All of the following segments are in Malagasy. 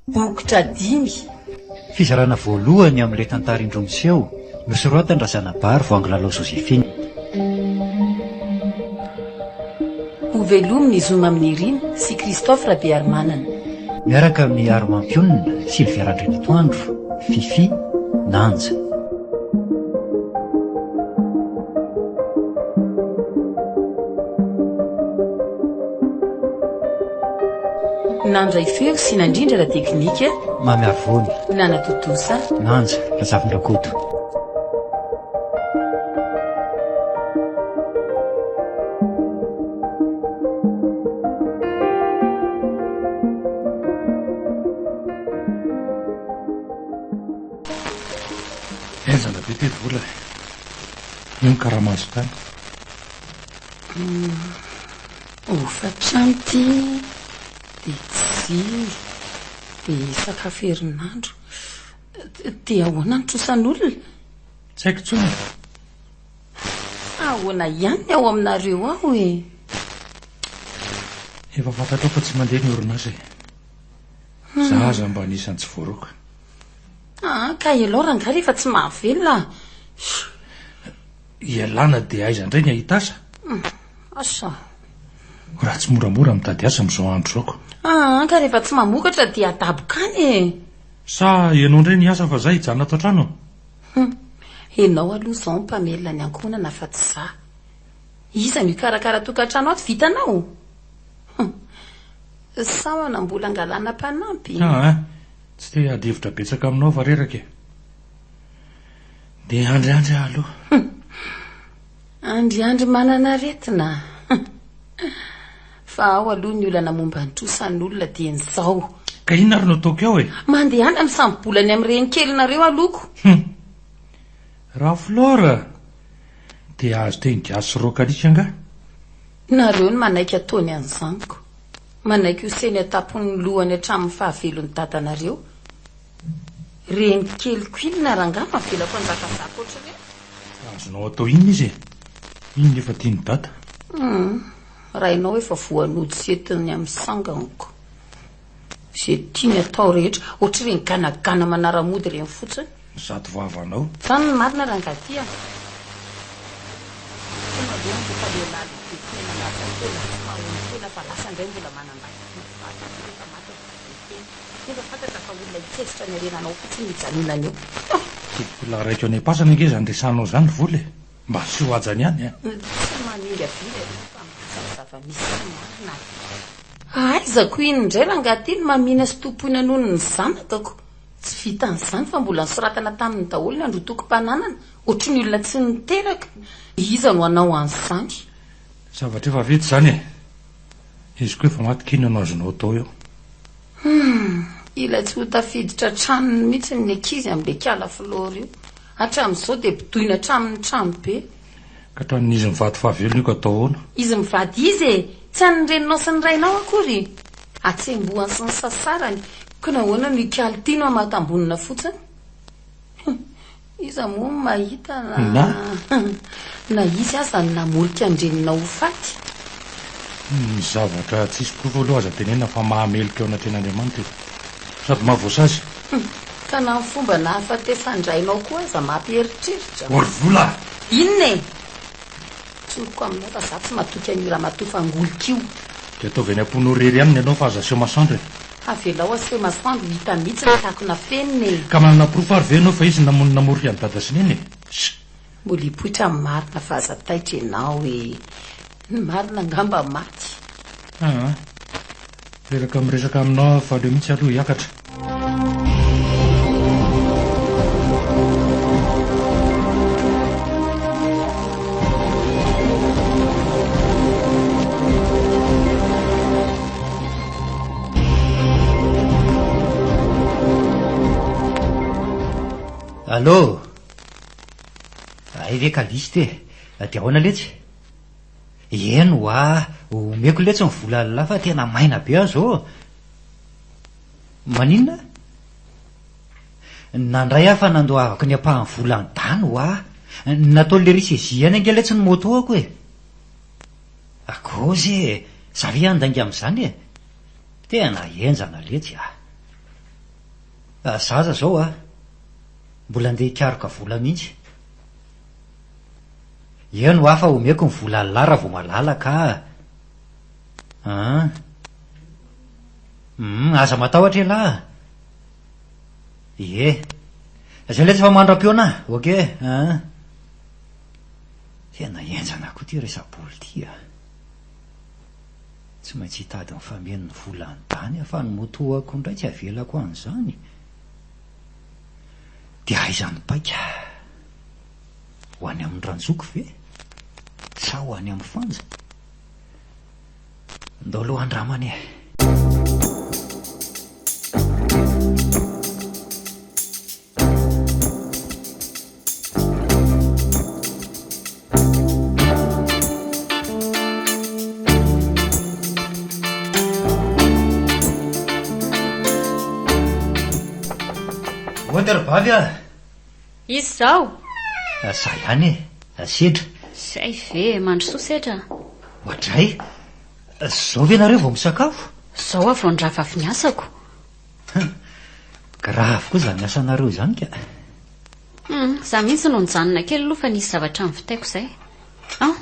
Bokotra 5. Fizarana voalohany amin'ilay tantara indromiseho nosoratany Razanabary vao Angilalao Joséphine. Ho velominy Zoma Amin'irina sy Christophe Rabearmanana. Miaraka amin'ny Armampionina, Sylvia Randrinatoandro, Fifi, Nanja. Nandray feo sy nandrindra la teknika. Mamy Arvony. Nana Totosa. Nanja, Razavin-drakoto. Enzana be ty vola. Io ny karamazo tany. Ofatrano ty de tsy de sakafo herinandro dia ahoana ny trosan'olona? Tsy haiko tsony. Ahoana ihany ny ao aminareo aho e. Efa fantatrao fa tsy mandeha ny orinasa e. Za aza mba anisan'ny tsy voaroka. Ka ialao rangaha rehefa tsy mahavelona. Ialana dia aiza indray ny ahitasa. Asa. Raha tsy moramora mitady asa amin'izao andro izao. Ka rehefa tsy mamokatra dia adabokany e. Sa ianao indray ny asa fa zay hijanona ato an-trano? Enao aloha izao mpamelona ny ankonana fa tsy za. Iza no ikarakara tokantrano ato vitanao? Sa manambola angalana mpanampy? Tsy te adevitra betsaka aminao fa reraka e. Dia andriandry aho aloha. Andriandry manana aretina. Fa ao aloha ny olana momba ny trosan'olona dia n'izao. Ka inona ary no ataoko eo e? Mandeha any amin'ny sambolany amin'ny renikelinareo aloko. Raha Flora dia azo teny gasy rokalika nga. Nareo ny manaiky ataony an'izaniko. Manaiky ho seny atapony lohany hatramin'ny fahavelon'ny dadanareo. Renikely koinina ranga mavelako anjakazako ohatrany. Azonao atao inona izy e? Inona efa tiany dada? Raha ianao efa voanody setiny amin'ny sanganiko. Izay tiany atao rehetra ohatra ireny ganagana manaramody ireny fotsiny. Zato vavanao. Zany ny marina rangatia. Vola raiko any am-pasana nge zany resanao zany vola e. Mba sy ho ajany ihany e. Tsy maniry avily zava-misy marina. Aizako iny indray rangaty ny mamina sy tompoina noho ny zanakako. Tsy vita an'izany fa mbola nisoratana tamin'ny daholo ny androtoko-mpananana ohatry ny olona tsy niteraka. Iza no anao an'izany? Zavatra efa vety zany e. Izy koa efa maty kino no azonao atao eo. Ilay tsy ho tafiditra tranony mihitsy ny ankizy amin'ilay kala Flora io. Hatramin'izao dia mpidoina hatramin'ny trano be. Ka hatramin'izy mivady fahavelona io ka atao ahoana? Izy mivady izy e, tsy any ny reninao sy ny rainao akory. Atsembohany sy ny sasarany. Ka nahoana no ikalitino amatambonina fotsiny? Iza moa mahita na izy aza ny namolika andrenina ho faty. Ny zavatra tsisy prova aloha aza tenena fa mahamelika eo anatren'Andriamanitra sady mahavoasazy. Ka na ny fomba na hafatesandrainao koa aza mampieritreritra. Orvola! Inona e? Tsoroko aminao fa za tsy matoky an'io raha matofa angolika io. Dia ataovy any am-ponao rery aminy ianao fa aza seho masoandro e. Avelao aseho masoandro hita mihitsy ny takona feniny e. Ka manana prova ary ve ianao fa izy namory any dada sy neny e? Mbola hipoitra amin'ny marina fa aza taitra ianao e. Ny marina angamba maty. Reraka miresaka aminao fa leo mihitsy aloha hiakatra. Allô? Ve kaliste dia ahoana letsy? Eno omeko letsy ny vola lala fa tena maina be aho zao. Maninona? Nandray aho fa nandoavako ny ampahan'ny volany dany nataon'le risy any ange letsy ny motoako e. Akozy zavy andangy amin'izany e. Tena enjana letsy Zaza zao a mbola andeha hikaroka vola mihitsy. Eno hafa omeko ny vola lara vao malalaka. Aza matahotra lahy. Ie, zay le tsy fa mandram-piona. Ok. Tena enjana koa ty resa-boly ty a. Tsy maintsy hitady ny fameno ny vola an-tany afa ny motoako indray tsy avelako an'izany. Dia aizany paika. Ho any amin'ny ranjoko ve? Sa ho any amin'ny fanja? Ndao aloha andramany e. Vavy a. Izy zao? Zay ihany e, sedra. Zay ve mandrosoa sedra? Ohatray, zao ve nareo vao misakafo? Zao avy vao ndrava avy niasako. Grave koa zany asanareo zany ka. Za mihitsy no nijanona kely aloha fa nisy zavatra mivitaiko zay.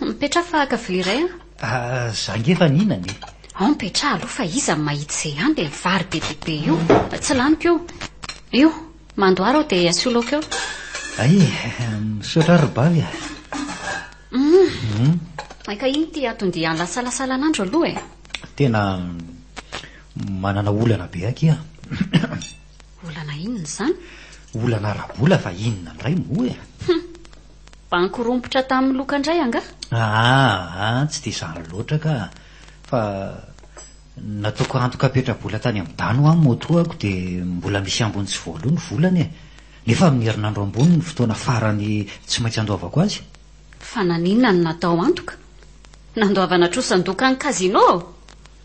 Mipetra fa vilia iray a. Za ngefa ninany. Mipetra aloha fa iza mahita izay ihany le vary be dia be io. Tsy laniko io. Io, mandoara aho dia asiolako eo. Ay, misaotra ribavy a. Ka iny ty atondia lasalasalan'andro aloha e. Tena manana olana be aky a. Olana inona zany? Olana rabola fa inona indray moa e. Bankorompotra tamin'ny lokandray anga? Tsy dia izany loatra ka. Fa nataoko antoka petrabola tany amin'ny dano aho motoako dia mbola misy ambony tsy voaloha ny volany e. Nefa amin'ny herinandro ambony ny fotoana farany tsy maintsy andoavako azy. Fa naninona no natao antoka? Nandoavana trosan-doka ny kazino?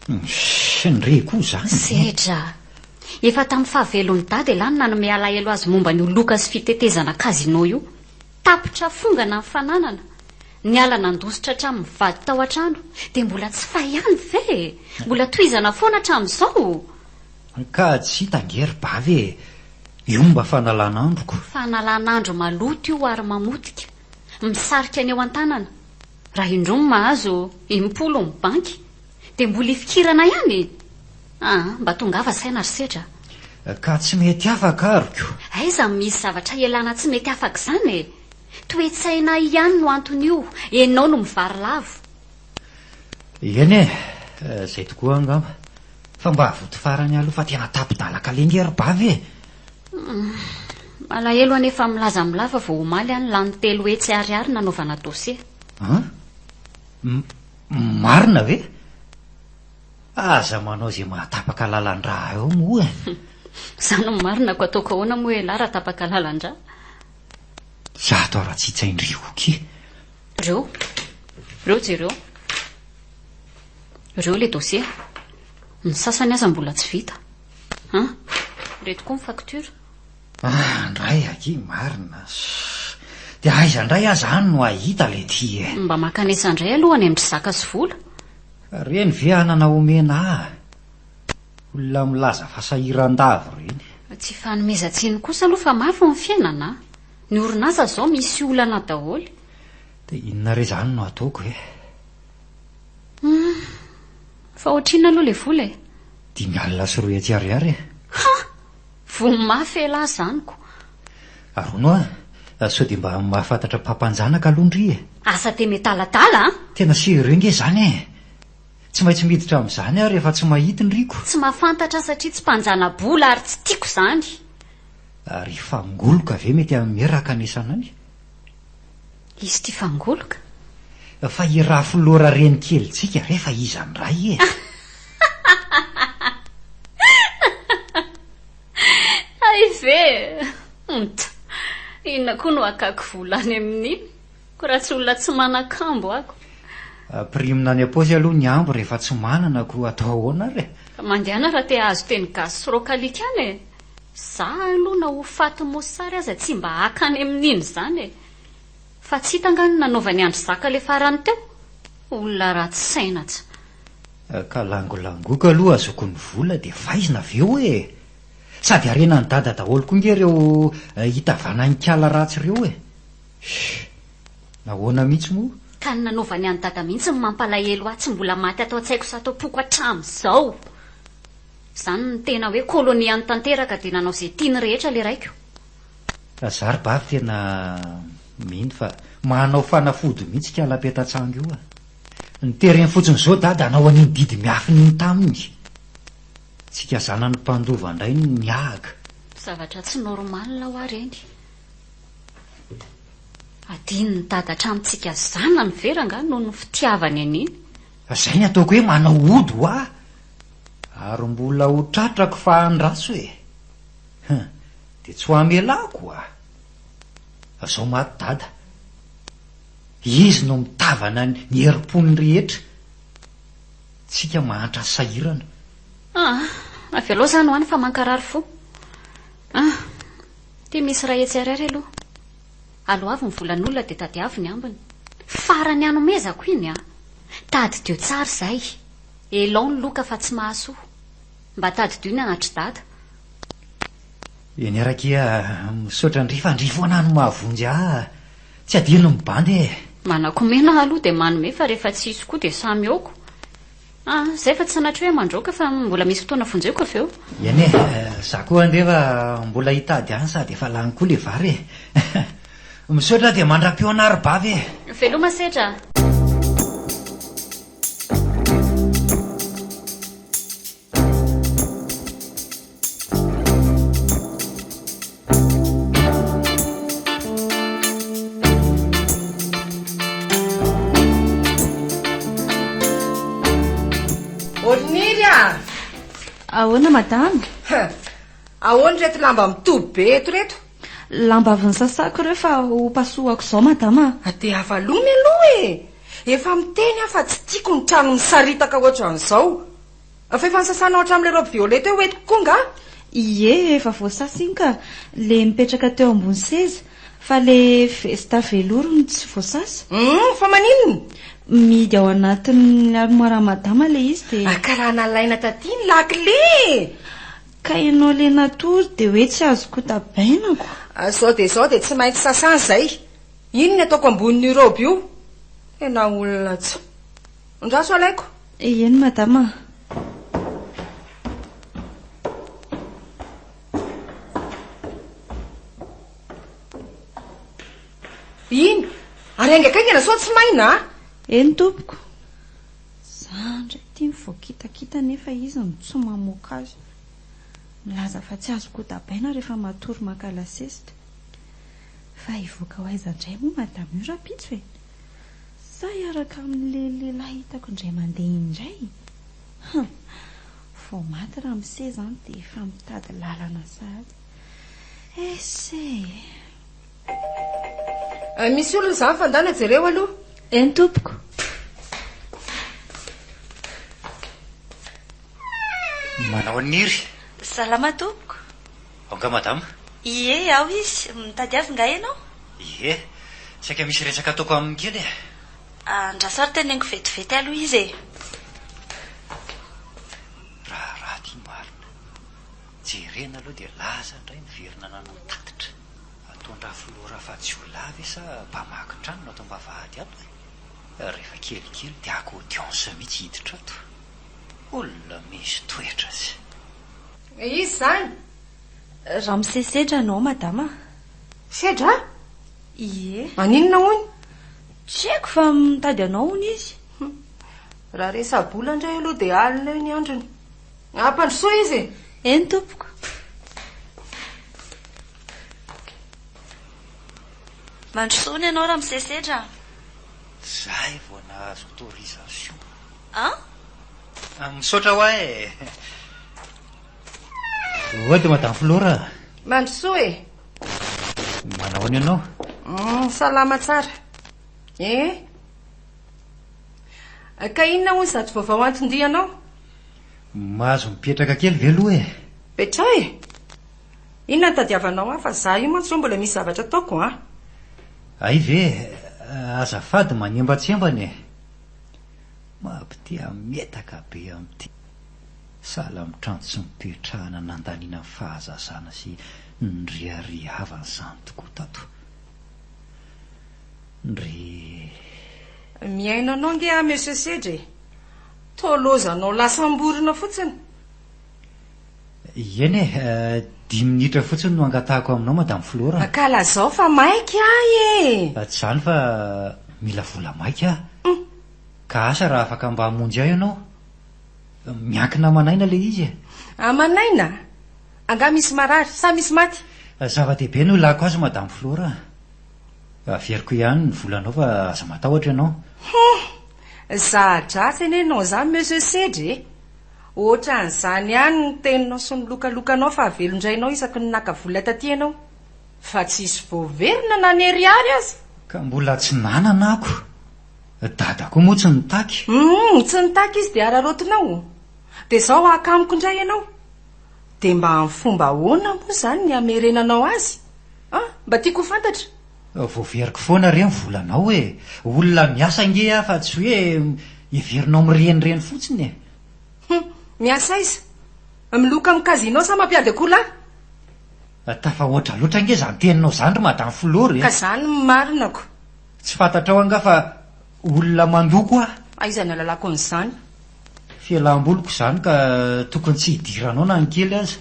Nre koa zany. Sedra, efa tamin'ny fahavelon'ny dady elany nanome alahelo azy momba ny loka sy fitetezana kazino io. Tapitra fongana ny fananana. Ny ala nandositra hatramin'ny vady tao an-trano dia mbola tsy fahihany ve? Mbola tohizana foana hatramin'izao. Ka tsy tangery bavy e. Io mba fanalan'androko. Fanalan'andro maloto io ary mamotika. Misarika ny eo an-tanana. Raha indroa mahazo 10 ny banky dia mbola ifikirana ihany. Mba tongava saina ry sedra. Ka tsy mety afaka aroko. Aiza misy zavatra ialana tsy mety afaka izany e. Toe-tsaina ihany no antony io. Enao no mivary lavo. Eny e, zay tokoa angamba. Fa mba avoto farany aloha fa tena tapidalaka lengery bavy e. Malahelo anefa milaza milava vao omaly any lany 3 hetsy ariary nanaovana dosie. Marina ve? Aza manao zay mahatapaka lalan-dra eo moa e. Zany marina ko ataoko ahoana moa ela raha tapaka lalan-dra. Zato raha tsy hitsaindrioky. Reo jereo. Reo le dosie. Ny sasany aza mbola tsy vita. Reto koa ny facture. Ndray aky marina. Dia aiza ndray aza any no ahita le ty e. Mba makanesa indray alohany amin'ny zaka sy vola. Reny ve anana omena olona milaza fasahiran-davo reny. Tsy fanomezantsiny kosa aloha fa mafy ny fiainana. Ny orinasa zao misy olana daholo. Dia inona re zany no ataoko e. Fa ohatrina aloha le vola e. 5,3 hetsy ariary e. Vomafy ela zaniko. Arono a, sao dia mba mahafantatra mpampanjanaka alondry e. Asa te metaladala Tena serenge zany e. Tsy maintsy miditra amin'izany aho rehefa tsy mahita ny riko. Tsy mahafantatra satria tsy mpanjana bola ary tsy tiako zany. Ary fangoloka ve mety meraka anesanany? Izy ty fangoloka? Fa irafo lora reny kely tsika rehefa iza ny ray e. Ay ve. Inona koa no akako vola any amin'iny? Ko raha tsy olona tsy manan-kambo ako. Primina any am-paosy aloha ny ambo rehefa tsy manana ko atao ahoana re. Mandehana raha te azo teny gasy sy rokalika any e. Za aloha na ho faty mosary aza tsy mba akany amin'iny zany e. Fa tsy hitangany nanaovany andro zaka le farany teo. Olona ratsy sainatsa. Ka langolangoka aloha azoko ny vola dia vaizina aveo e. sady arena ny dada daholo koa nge ireo hitavananykala ratsy ireo e. Nahoana mihitsy moa ka ny nanaovany any dada mihitsy ny mampalahelo ahy tsy mbola maty atao tsaiko sa atao poko hatramin'izao. Izany ny tena hoe kolonia ny tanteraka dia nanao izay tiany rehetra le raiko. Zary bavy tena mino fa manao fanafody mihitsy kala-petatsango io a. Nytereny fotsiny izao dada anao an'iny didy miafiny taminy. Tsika zanany mpandova indray ny ahaka. Zavatra tsy normal ho ary eny. Adiny ny dada hatramintsika zanany veranga noho ny fitiavany an'iny. Izay ny ataoko hoe manao ody ho aho. Ary mbola ho tratrako fa andraso e. Dia tsy ho amelako a. Azao maty dada. Izy no mitavana ny herim-pony rehetra. Tsika mahantra sahirana. Avy aloha izany ho any fa mankarary fo. Dia misy raha etsy arary aloha. Alo avy ny volan'olona dia tady avy ny ambiny. Farany hanomezako iny a. Tady dio tsara izay. Elao ny loka fa tsy mahasoa. Mba tady dio ny anatry dada. Eny arakia misaotra ny rifandrifo anany mahavonjy ah. Tsy adino ny bandy e. Manakomena aloha dia manome fa rehefa tsy isy koa dia samy aoko. Izay fa tsy sanatry hoe mandroaka fa mbola misy fotoana vonjeko avy eo. Eny e, za koa andefa mbola hitady any sady efa lany koa le vary e. Misaotra dia mandra-peo anary bavy e. Veloma sedra. Ahoana madama? Ahoana reto lamba mitoby be eto reto? Lamba avy ny sasako ireo fa ho pasohako izao madama. Dia avalomy aloha e. Efa miteny aho fa tsy tiako ny trano misaritaka ohatran'izao. Fa efa nisasana ohatra amin'ilay robe violeta eo etiko koa nga? Ie, efa voasasa iny ka. Le mipetraka teo ambony seza. Fa le vesta velouro no tsy voasasa. Fa maninona? Midy ao anatin'ny armoire madama le izy dia. Karaha nalaina taty ny lakle. Ka ianao le natory dia hoe tsy azoko tabainako. Zao dia tsy maintsy sasana izay. Ino ny ataoko ambonin'ny robe io? Tena olona tsy. Andraso alaiko. Eny madama. Ino? Ary aingakaingana sao tsy maina? Eny tompoko. Zandra ity mivoakitakita nefa izy no tsy mamoaka azy. Milaza fa tsy azoko tabaina rehefa matory makala sesitra. Fa hivoaka ho aizandray moa madama io rapitso e. Sa hiaraka amin'le lehilahy hitako indray mandeha indray. Vao maty raha miseza any dia efa mitady lalana sahady. Ese. Misy olona izany fandana jereo aloha. Eny tompoko. Manao aniry. Salama tompoko. Aoka madama. Ie, ao izy. Mitady avy nga ianao? Ie, saika misy resaka ataoko amin'ny kely e. Andrasary teneniko vetivety aloha izy e. Raha ty marina. Jerena aloha dia laza indray miverina nanotatitra. Atondra filora fa tsy ho lavy sa mpamakin-trano no atao mbavahady ato e. Rehefa kelikely dia akodiansa mihitsy hiditra ato. Olona misy toetra azy. Izy izany? Raha misesedra anao madama. Sedra? Ie. Maninona hono? Tsy haiko fa mitady anao hono izy. Raha resabola indray aloha dia alina eo ny androny. Ampandrosoa izy. Eny tompoko. Mandrosoana ianao raha misesedra? Zay vao nahazo autorisation. Misaotra ho ahy. Oady madame Flora. Mandrosoa e. Manao any ianao? Salama tsara. Ka inona hoy zato vaovao anton-dia ianao? Mahazo mipetraka kely ve aloha e? Petra e. Inona ny tadiavanao aho fa za io mantsy mbola misy zavatra ataoko a. Ay ve, azafady manembatsembany e. Mampite ametaka be amity. Sahala mitrano sy mipetrahana nandaniana ny fahazazana sy nyriharihavana izany tokoa tato. Miaina anao nge a monsieur Sedre, tolozanao lasamborona fotsiny. Eny 10 minitra fotsiny no angatahako aminao madame Flora. Ka lazao fa maika ahy Tsy izany fa mila vola maika aho. Ka asa raha afaka mba hamonjy ahy ianao. Miankina manaina le izy. Manaina? Anga misy marary sa misy maty? Zava-dehibe no ilako azy madame Flora. Averiko ihany ny volanao fa aza matahotra ianao. Zadratsy eny enao zany monsieur Sedre. Ohatran'izany ihany ny teninao sy ny lokalokanao fa avelondrainao isaky ny naka vola taty ianao. Fa tsisy voaverina na neriary azy. Ka mbola tsy nanana ako. Dadako moa tsy nitaky. Tsy nitaky izy dia ararotinao. Dia izao akamiko indray ianao. Dia mba amin'ny fomba ahoana moa izany ny hamerenanao azy? Mba tiako fantatra. Voaveriko foana re ny volanao e. Olona miasa nge aho fa tsy hoe heverinao mirenireny fotsiny e. Miasa iza? Miloka amin'ny kazinao sa mampiady akola? Tafa oatra loatra nge zany teninao zany ry madame Flora e. Ka zany marinako. Tsy fantatrao anga fa olona mandoko aho. Aiza ny alalako an'izany? Fialam-boloko izany ka tokony tsy hidiranao na ny kely aza.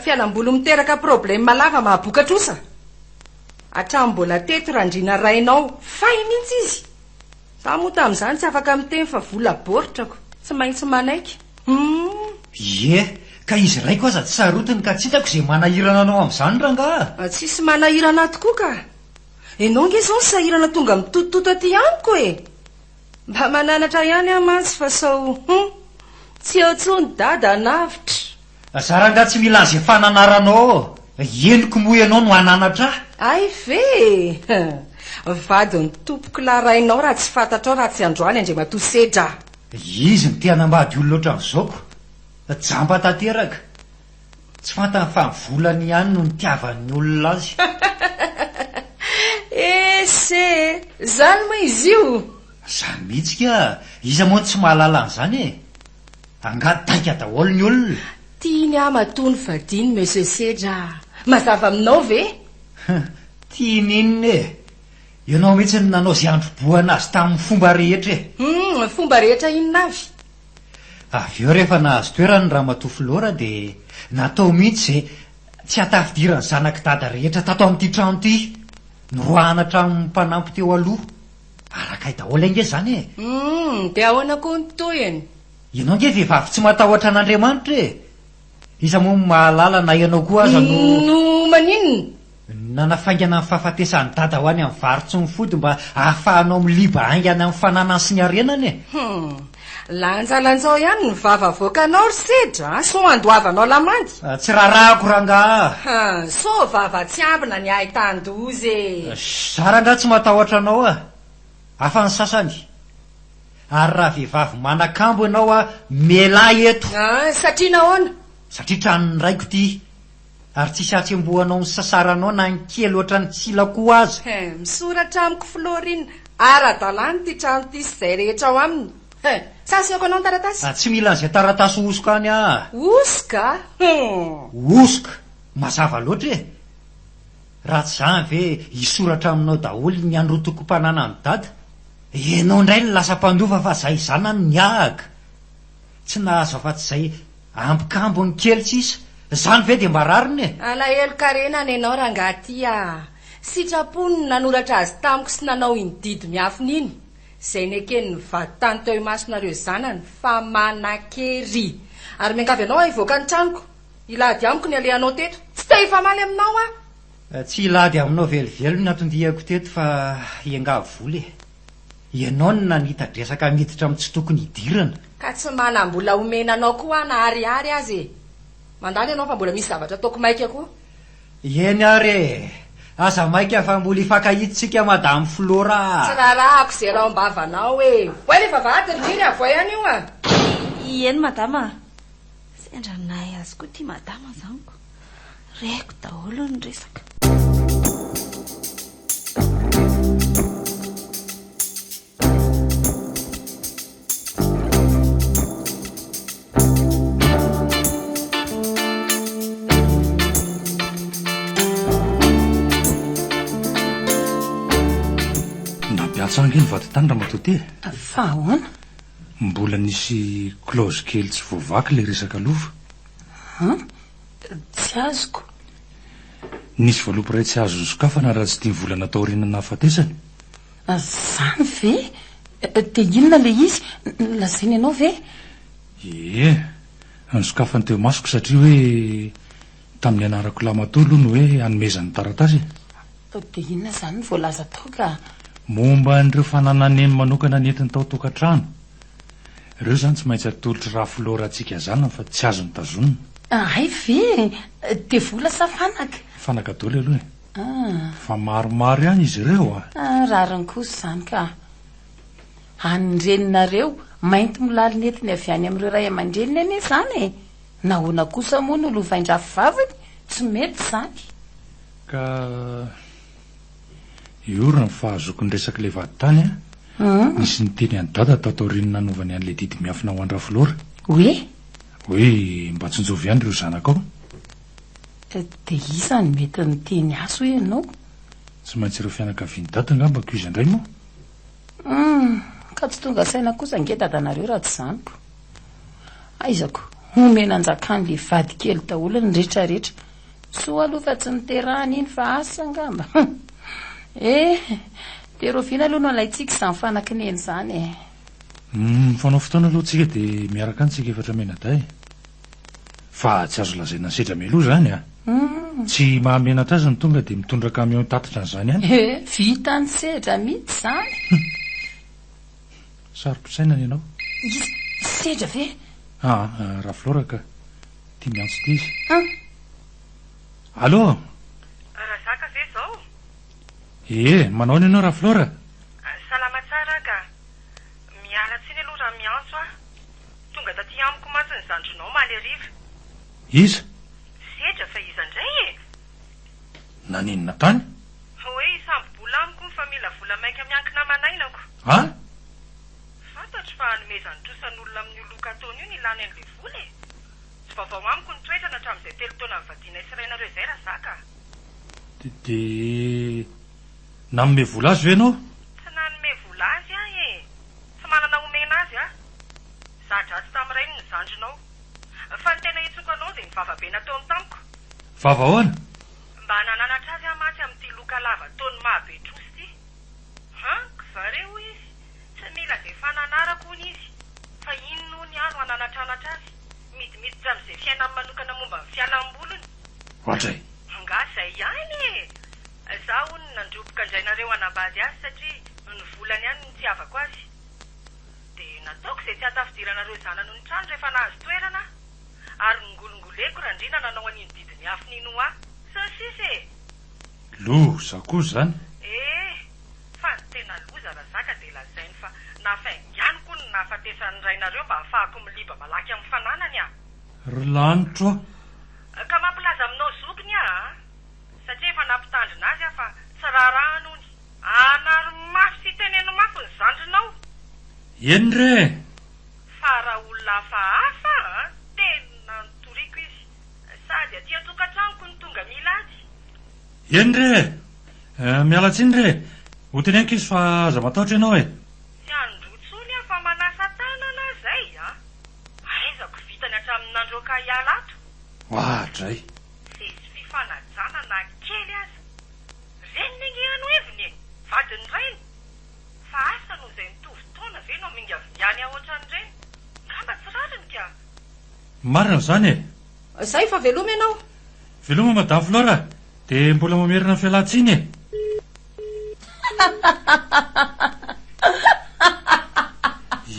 Fialam-bolo miteraka problème lava mahabokatra. Hatramin'ny mbola teto randriana rainao fay mihitsy izy. Za moa tamin'izany tsy afaka miteny fa vola baoritrako. Tsy maintsy manaiky. Ka izy raiko aza tsy sarotiny ka tsy hitako izay manahirana anao amin'izany rangaha. Tsisy manahirana tokoa ka. Enao nge izao ny sahirana tonga mitotototo aty amiko e. Mba mananatra ihany aho mantsy fa sao tsy eo tsony dada navitra. Zaranga tsy mila an'izay fananaranao. Henoko moa ianao no hananatra. Ay ve vadin'ny tompoko larainao raha tsy fantatrao raha tsy androany Andriamatoa Sedra. Izy ny tena mbady olona ohatran'izao. Jamba tanteraka. Tsy fantany fa volany ihany no nitiavan'ny olona azy. Ese zany moa izy io. Zany mihitsy ka. Iza moa tsy mahalala an'izany e. Angataika daholo ny olona. Tiany amatony vadiny monsieur Sedra. Mazava aminao ve? Tiany inona e. Ianao mihitsy ny nanao izay androboana azy tamin'ny fomba rehetra e. Fomba rehetra inona avy? Avy eo rehefa nahazo toerany Ramatoa Flora dia natao mihitsy izay tsy hatafidirany zanaka dada rehetra tato amin'ity trano ity. Noroahana hatramin'ny mpanampy teo aloha. Arakay daholo ange zany e. Dia ahoana koa ny toyany? Ianao nge vehivavy tsy matahotra an'Andriamanitra e. Iza moa mahalala na ianao koa aza no maninona? Nanafaingana amin'ny fahafatesan'ny dada ho any amin'ny varotsy ny fody mba ahafahanao miliba aingana amin'ny fananany sy ny arenany e. Lanjalanjao ihany ny vava voakanao ry Sedra, so andoavanao lamandy. Tsy rarahako rangaha. So vava tsy ambina ny ahitan-dozy. Zaranga tsy matahotra anao a. Hafa ny sasany. Ary raha vehivavy manakambo ianao a melahy eto. Satria nahoana? Satria tranony raiko ty. Ary tsisy atsembohanao ny sasaranao na ny kely oatra ny tsilako aza. Misoratra amiko Florine, ara-dalàna ty trano ty sy izay rehetra ao aminy. Sasiako anao ny taratasy? Tsy mila an'izay taratasy osoka any ah. Osoka? Osoka? Mazava loatra e. Raha tsy zany ve hisoratra aminao daholo ny androtoko mpanana ny dada. Ianao indray ny lasa mpandofa fa izay zanany niahaka. Tsy nahazo afa-tsy izay ampikambo ny kely tsisa. Zany ve dia mba rariny e. Alahelo karenana ianao rangaty a. Sitrapony nanoratra azy tamiko sy nanao indidy miafiny iny. Izay nekeny nivady tany teo imasonareo zanany fa manan-kery. Ary miangavy ianao hivoaka ny tranoko. Ilady amiko ny alehanao teto. Tsy te hifamaly aminao a. Tsy ilady aminao velivelo ny atondihako teto fa hiangavy vola e. Ianao no nanita-dresaka miditra amin'ny tsy tokony hidirana. Ka tsy manam-bola omenanao koa na ariary azy e. Mandany ianao fa mbola misy zavatra ataoko maika koa. Eny ary aza maika fa mbola hifankahitsika madame Flora. Tsy rarahako izay raha ombavanao e. Voay le vavahady riry avoay ihany io a. Eny madama. Sendra nahay azy koa ty madama zaniko. Reko daholo ny resaka. natsanga iny vatotany raha matoty fa ahoana? mbola nisy klaozy kely tsy voavaky le resaka lova. Tsy azoko. Nisy voalopiray tsy azo sokafana raha tsy tia volana taorinana hafatesany. Zany ve? De inona le izy? Lazainy ianao ve? Sokafany teo masoko satria hoe tamin'ny anarako lamatolo no hoe anomezany taratasy. De inona zany voalaza tao ka? Momba an'ireo fanananeny manokana nentiny tao tokantrano. Ireo zany tsy maintsy atolotra raflorantsika zana fa tsy azo nitazonina. Ay ve? De vola sa fanaka? Fanaka daholo aloha fa maromaro ihany izy ireo rariny kosa zany ka. Anyreninareo mainty molali netiny avy any amin'ireo ray aman-dreniny ane zany nahoana kosa moa no lovaindrafy vaviny tsy mety zany. Ka iorona ny fahazoko ny resaka le vaditany nisy niteny any dada tao taorinina nanovany an'le didy miafina ho andrafilora hoe mba tsy njovy ihany ireo zanaka ao. De isany mety niteny aso hoe ianao? Tsy maintsy ireo fianakaviany dada ngambako izy indray moa. Ka tsy tonga saina kosa nge dadanareo raha tsy zaniko. Aizako omenanjakany le vady kely daholo ny rehetrarehetra. Soa aloha fa tsy niterahany iny fa asa ngamba. De rovina aloha no alaitsika izany fanakineny zany Fanao fotoana aloha tsika de miaraka antsika efatra menaday. Fa tsy azo lazaina sedra meloa zany Tsy mahamenatra azy ny tonga de mitondra camion tatitra an'izany any. Vita ny sedra mihitsy zany. Sarom-pisainana ianao. Sedra ve? Raha Flora ka tia miantso ity izy. Allô? Razaka ve zao? Manao ianao raha Flora? Salama tsara ka. Miala tsiny aloha raha miantso tonga taty amiko mantsy ny zandronao maly ariva. Iza? Sedra fa iza indray Naninona tany? Hoe samby bola amiko ny fa mila vola maika miankina manainako. Fantatro fa hanomezany trosan'olona amin'ny oloka taona io ny ilany an'le vola Tsy vaovao amiko ny toetrana hatramin'izay 3 taona mivadiana isirainareo izay razaka. De nanome vola azy ve ianao? Tsy nanome vola azy Tsy manana omena azy Zadratsy tamin'iray ny zandrinao. Fa ny tena hitsoko anao dia ny vavabe nataony tamiko. Vava ahoana? Mba nananatra azy maty amin'ity loka lava taony mahabe trosy ity. Kvareo izy. Tsy mila izay fananarako hony izy. Fa inona ny ano ananatranatra azy. Midimiditra amin'izay fiainany manokana momba ny fialam-bolony. Ohatray. Ngazay ihany Zaho ny nandroboka andrainareo anambady azy satria ny volany ihany ny tiavako azy. Dia nataoko izay tsy hatafidiranareo zanany ny trano rehefa nahazo toerana. Ary ngolongoleko randrina nanao an'iny didiny hafin'ino sisy Loza koa zany. Fa ny tena loza razaka dia lazainy fa nafaingany koa ny nahafatesan'ny rainareo mba hafahako miliba malaky amin'ny fananany Rylanitro ka mampilaza aminao zokiny satria efa nampitandrina azy fa tsy rarahany hony. Anary mafy sy teneno mafy ny zandrinao. Eny re? Fa raha olona hafa tena nitoriako izy. Sady aty atokantranoko ny tonga milady. Eny re? Mialatsiny re? Ho teneniko izy fa aza matahotra ianao Tsy androtsony fa manasa tanana zay aizako vitany hatramin'ny nandroka hialato. Ohatray. Sesy fifanajana na kely aza. Reniny ihany eviny vadiny reny. Fa asa no izay mitovy taona ve no minga viany ohatran'ireny. Ngamba tsy rariny ka. Marina zany Zay fa veloma ianao. Veloma madame Flora. De mbola mamerina ny fialantsiny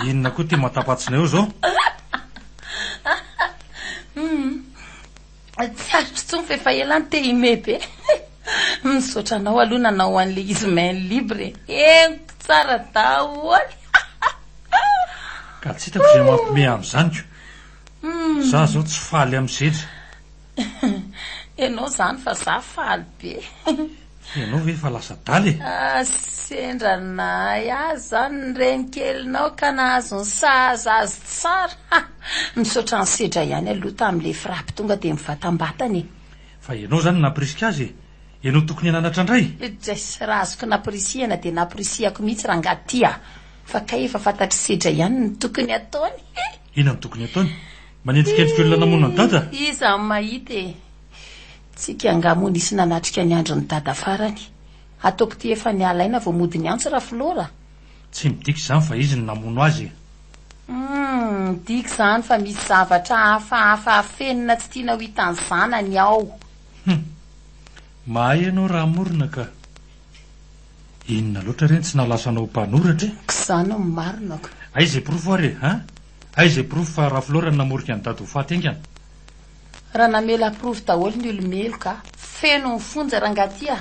Inona koa tia matapatsinay eo zao? Tsy azo tsony fa efa elany te himeby misaotra anao aloha nanao an'le izy main libre eniko tsara daholy. Ka tsy hitako izay mampime amin'izany Za zao tsy faly amin'ny sedra. Ianao zany fa za faly be. Ianao ve fa lasa daly Sendranay zany ny reny kelinao ka nahazo ny saza azy tsara. Misaotra ny sedra ihany aloha tamin'le frappy tonga dia mivatam-batany Fa ianao zany naprisika azy ianao tokony ananatra indray jas raha azoko naprisiana dia naprisiako mihitsy raha ngatya fa ka efa fantatry sedra ihany ny tokony ataony ina ny tokony ataony manentikendrika olona namona ny dada iza mahita e tsika angamona isy nanatrika ny andro ny dada farany ataoko ty efa ny alaina vao mody ny antso raha flora tsy midika izany fa izy ny namono azy dika izany fa misy zavatra hafahafa afenina tsy tiana ho hitany zanany ao mahay ianao raha morona ka inona loatra reny tsy nalasanao mpanoratra izany ny marinako aiza profo are aiza profo fa raha flora ny namorika ny dady ho faty aingana raha namela profo daholo ny olomelo ka feno ny fonja raha ngatya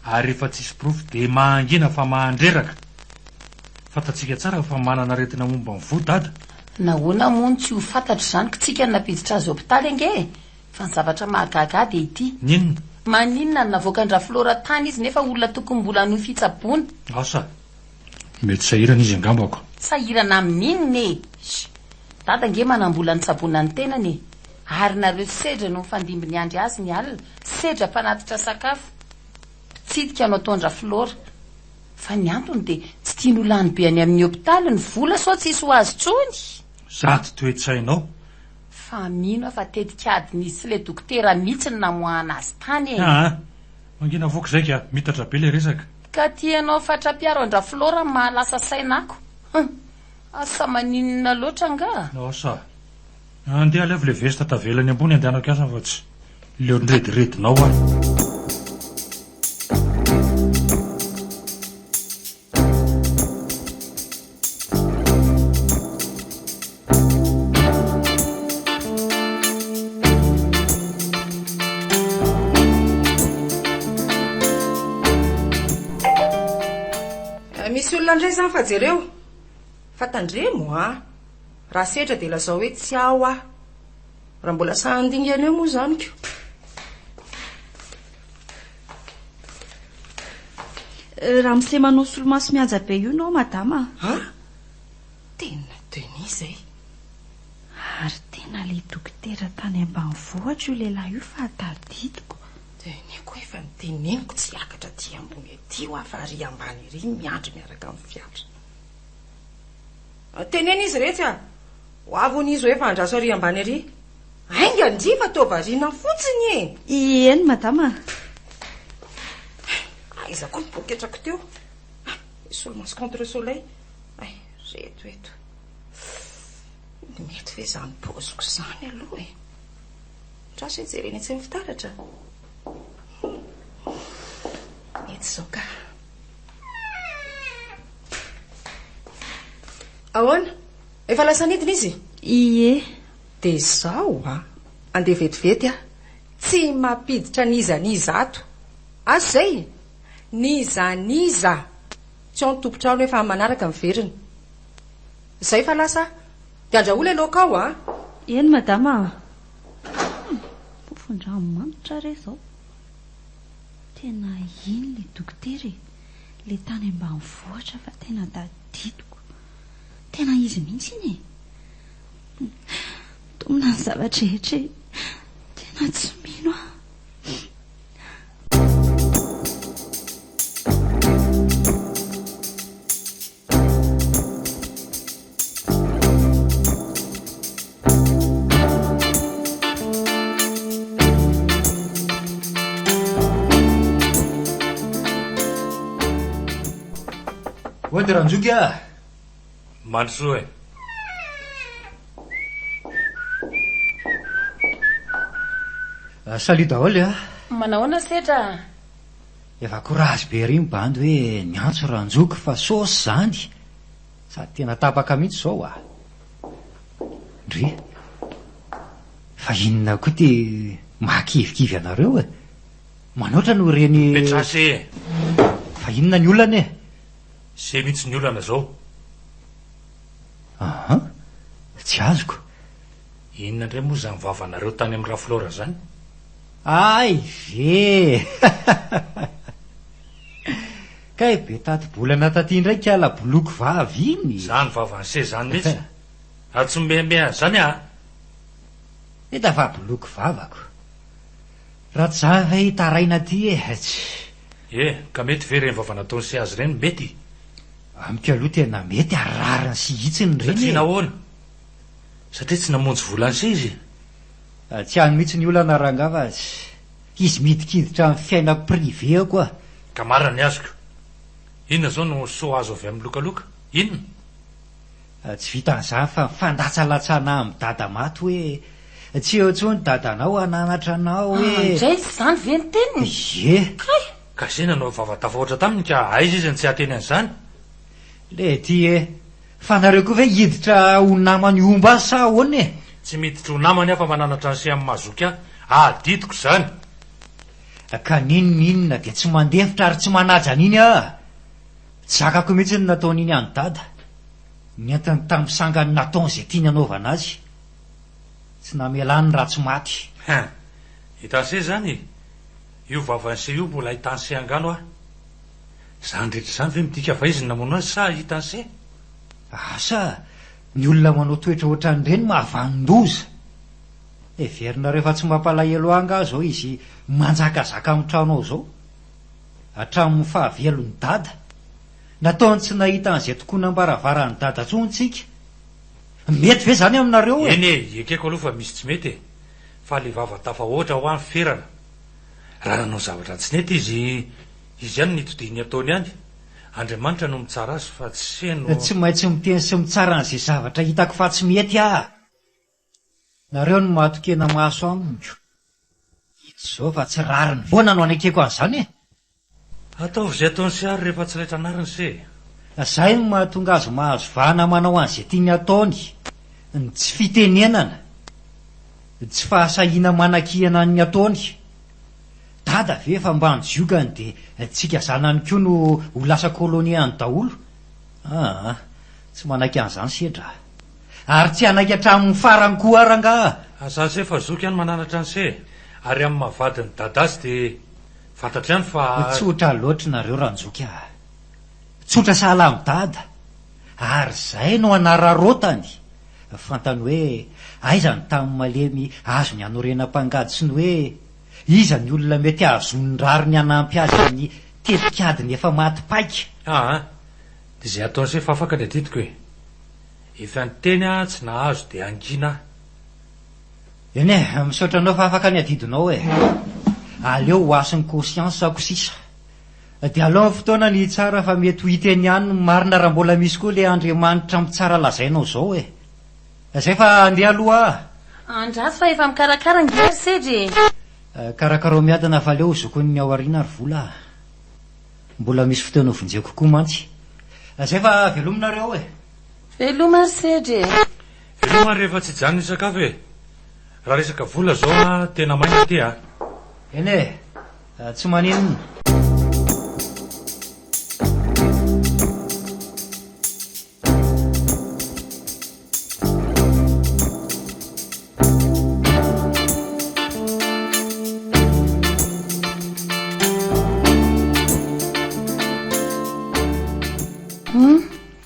ary rehefa tsisy profo dia mahangina fa mahandreraka fatatsika tsara fa manana retina momba ny vo dada nahoana mono tsy ho fantatro izany ko tsika ny napiditra azy hopitaly ange fa ny zavatra mahagaga dia ity ninona maninona ny navoaka-ndra flora tany izy nefa olona tokony mbola no fitsabony asa mety sahirana izy angambako sahirana amin'inony e dada nge manambola ny tsabona ny tenany e ary nareo sedra no mifandimby ny andry azy ny alina sedra mpanatitra sakafo pitsidika anao ataondra flora fa ny antony dia tsy tia nolany be any amin'ny hopitaly ny vola sao tsisy ho azy trony zato toetsainao fa mino fa tetikady nisy le dokotera mihitsy ny namoahana azy tany e mangina voaka izay ka mitatra be le resaka ka tianao fatrapiaro andra flora ny mahalasa sainako asa maninona loatra nga asa andeha alevy le vesta tavelany ambony andehanako asa fa tsy leo nyrediredinao a misy olona indray izany fa jereo fatandremo raha sedra dia lazao hoe tsy ao raha mbola sandingana eo moa zany ko raha misy manao solomaso mihaja be io nao madama tena Denis zay ary tena le dokotera tany ambanivohatra io lehilahy io fa tadidiko Denis koa efa niteneniko tsy hiakatra ty ambony aty ho afa ry ambany ry miandry miaraka amin'ny fiatra tenena izy rehetra ho avon'izy hoe efa andraso ary ambany ary ainga ndry fa tovariana fotsiny eny madama iza koa miboketrako teo solomaso contre soleil reto mety hoe zany poziko zany aloha trasa jereny tsy mifitaratra mety zao ka ahoana efa lasa nidina izy ie dia zao andeha vetivety tsy mampiditra nizaniza ato azo zay nizaniza tsy ao ny tompotrano efa manaraka miveriny zay fa lasa dia andrahola aloka ao eny madama fofondranomanitra re zao tena iny le dokotera le tany ambanivohatra fa tena tadidiko tena izy mihitsy iny tomina ny zavatra rehetra tena tsy mino oady ranjoky mandrosoa salut daholo manahoana sedra efa korazy be ry mibandy hoe niantso ranjoky fa sosy zany sady tena tapaka mihitsy zao ndry fa inona koa ty mahakivikivy anareo manoatra no reny petrase fa inona ny olana se mihitsy ny olana zao tsy azoko inona indray moa zany vavanareo tany amin'ny raha flora zany ay ve kay be taty-bolana taty ndraiky ala boloko vavy iny zany vavany se zany mihitsy ary tsy mbembe zany eta fa boloko vavako raha tsy zava hitaraina ty ka mety very ny vava nataony sy azy ireny mety amiko aloha tena mety arariny sy hitsiny satria reny nahoana satria tsy namonjy volany se izy tsy any mihitsy ny olana rangava izy midikiditra amin'ny fiainako privé koa ka marina ny azoko inona zao no so azo avy amin'ny lokaloka inona tsy vitan'izany fa mifandatsalatsana amin'ny dada maty hoe tsy eo tsony dadanao ananatra anao hoe ndray sy zany ve ny teniny ka zena no vavatafaoatra taminy ka aiza izy ny tsy ateny an'izany le ty fa nareo koa ve hiditra ho namany omba azy sa ahoana tsy miditra ho namany afa mananatra ny se amin'ny mazoky adidiko zany ka ninon'inona dia tsy mandefitra ary tsy manaja n'iny tsy zakako mihitsy ny nataon'iny any dada nientiny tamin'ny sangany nataony izay tiany anaovana azy tsy namelany raha tsy maty hitanse zany io vavan'se io mbola hitan'se angano zany rehetra zany ve midika fa izy namono azy sa hitan'se asa ny olona manao toetra ohatran'ireny mahavanondoza verina rehefa tsy mampalahelo anga zao izy manjakazaka amin'ny trano ao zao hatramin'ny fahavelon'ny dada nataony tsy nahita an'izay tokoa nambaravaran'ny dada tsontsika mety ve zany aminareo eny ekeko aloha fa misy tsy mety fa le vava tafahoatra ho any ferana raha nanao zavatra tsy nety izy ihany nitodiny ataony any Andriamanitra no mitsara azy fa tsy seno tsy maintsy miteny sy mitsara an'izay zavatra hitako fa tsy mety nareo no mahatokena maso amiko ito zao fa tsy rariny foana no anakeko an'izany ataovy izay ataony sy ary rehefa tsy laitra anariny se zay no mahatonga azy mahazo vahana manao an'izay tiany ataony ny tsy fitenenana tsy fahasahiana manakihana ny ataony dada ve fa mba nijiokany dia tsika zanany koa no ho lasa koloniany daholo tsy manaky an'izany sedra ary tsy anaky hatramin'ny farany koa aranga azany se fa zoky any mananatra any se ary amin'ny mahavadiny dada azy dia fantatra ihany fa tsotra loatra nareo ranjoky tsotra sahala amin'ny dada ary zay no anararotany fantany hoe aiza ny tamin'ny malemy azo ny anorenam-pangady sy ny hoe iza ny olona mety ahazony rary ny anampy azy amin'ny tetikadiny efa maty paika dia izay ataony se fa afaka ny adidiko efa ny teny tsy nahazo dia angina eny misaotra anao fa afaka ny adidinao aleo ho asin'ny conscience ako sisa dia aloha ny fotoana ny tsara fa mety ho hiteny ihany marina raha mbola misy koa le Andriamanitra mitsara lazainao zao zay fa andeha aloha andrasy fa efa mikarakara ngery sedry karakarao miadana fa aleo zokony ny aoriana ary vola mbola misy fotoana vonjeko kokoa mantsy zay fa velominareo velomary sedry velomary rehefa tsy jany ny sakafo raha resaka vola zao tena maina ty eny tsy maninona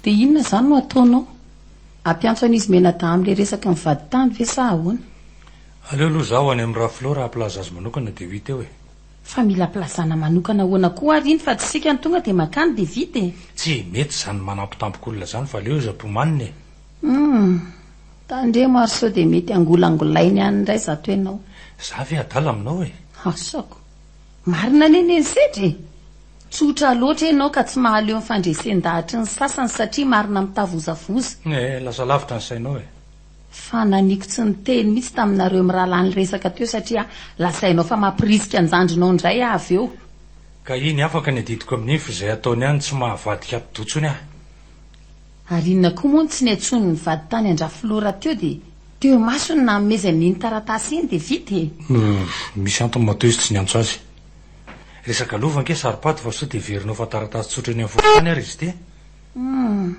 dia inona zany no ataonao ampiantso an'izy menada amin'le resaka mivady tany ve sa ahoana aleo aloha zaho any amin'ny raha flora amplaza azy manokana dia vita eo fa mila plazana manokana ahoana koa ary iny fa tsy sika ny tonga dia makany dia vita tsy mety zany manampitampok'olona zany fa aleo izy ampomaniny tandre maro sao dia mety angolangolainy any indray zato ianao za ve adala aminao asako marina neneny sedry tsotra loatra ianao ka tsy mahaleo ny fandresen-dahatry ny sasany satria marina mitavozavoza lasa lavitra ny sainao fa naniko tsy ny teny mihitsy taminareo mirahalaany resaka teo satria lasainao fa mampirisika anjandrinao indray avy eo ka iny afaka ny adidiko amin'iny fa izay ataony ihany tsy mahavadika apidotsony ary inona koa moa ny tsy niantsony ny vady tany andrafilora teo dia teo masony na nomezan'iny taratasy iny dia vita misy antony mateo izy tsy niantso azy resaka lovanke saropaty fa sao dia verinao fa taratasy tsotra ny am'fotany ary izy ty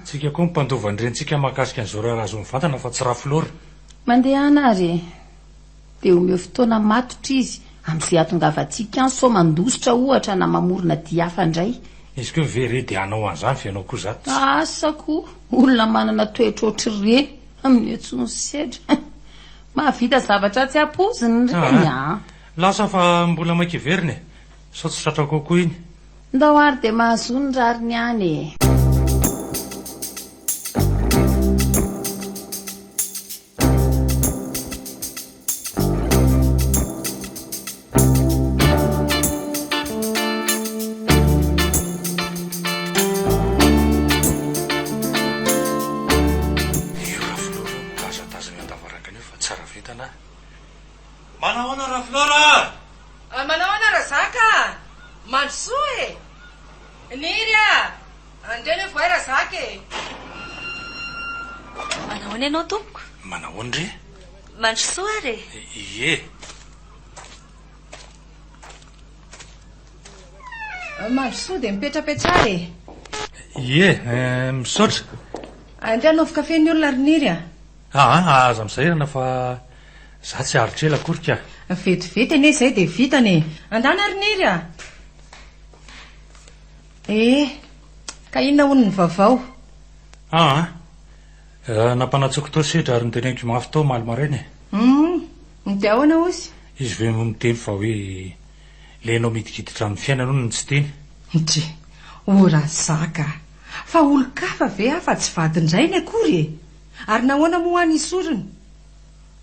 tsika koa mipandovany rentsika mahakasika an'izao raha azo mivantana fa tsy raha filora mandeha anary dia omeo fotoana matotra izy amin'izay atongavantsika any sao mandositra ohatra na mamorona diafa indray izy koa very dia anao an'izany fianao koa zato asako olona manana toetra ohatry reny amin'ny antsony sedra mahavita zavatra tsy ampoziny reny lasa fa mbola maikiveriny sao tsy tratra kokoa iny ndao ary dia mahazonra ary ny any Manahoana Raflora? Manahoana Razaka? Mandrosoa e. Niry a. Andreny voay Razaka e. Manahoana ianao tompoko? Manahoana ry? Mandrosoa re. Ie. Mandrosoa dia mipetrapetra e. Ie, misaotra. Andreny anao kafe ny olona ry Niry a. Aza misairana fa za tsy aritrela korika. Vetivety anie izay dia vitany. Andana ry Niry a. Ka inona hono ny vaovao? Nampanatsoko tao sedra ary niteneniko mafy tao malomarainy. Dia ahoana ozy? Izy ve miteny fa hoe lenao midikiditra amin'ny fiainana hono ny tsy teny. Dre, o Razaka. Fa olo-kafa ve afa tsy vadindray ny akory e? Ary nahoana moa any isorony?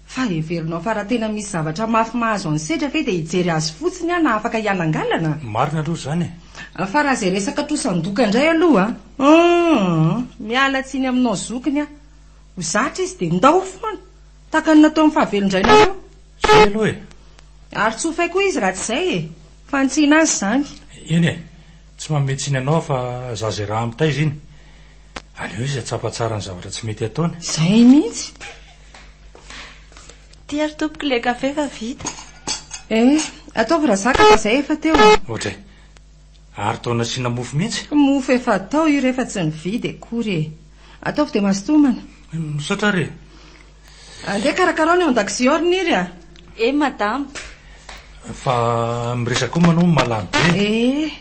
Fa everinao fa raha tena misy zavatra mafy mahazo any sedra ve dia hijery azy fotsiny na afaka hialangalana? Marina aloha zany. Fa raha izay resaka trosan-doka indray aloha miala tsiny aminao zokiny a. Ho zatra izy dia ndao foana taka ny natao amin'ny fahavelondrainareo. Zay aloha e. Ary tsofay koa izy raha tsy izay e. Fantsiana azy zany. Eny e, tsy mametsiny anao fa za zay raha amita izy iny. Aleo izy atsapa tsara ny zavatra tsy mety ataony. Zay mihitsy. Ty ary tompoko le kafe fa vita. Ataovy Razaka fa izay efa teo. Ohatra e, ary tao nasiana mofo mihitsy. Mofo efa atao io rehefa tsy nividy akory e. Ataovy dia mastomana. Misaotra re. Andeha karakarao ny ao an-dakozia ao ry Niry a. Madame. Fa miresaka koa manao malamy be.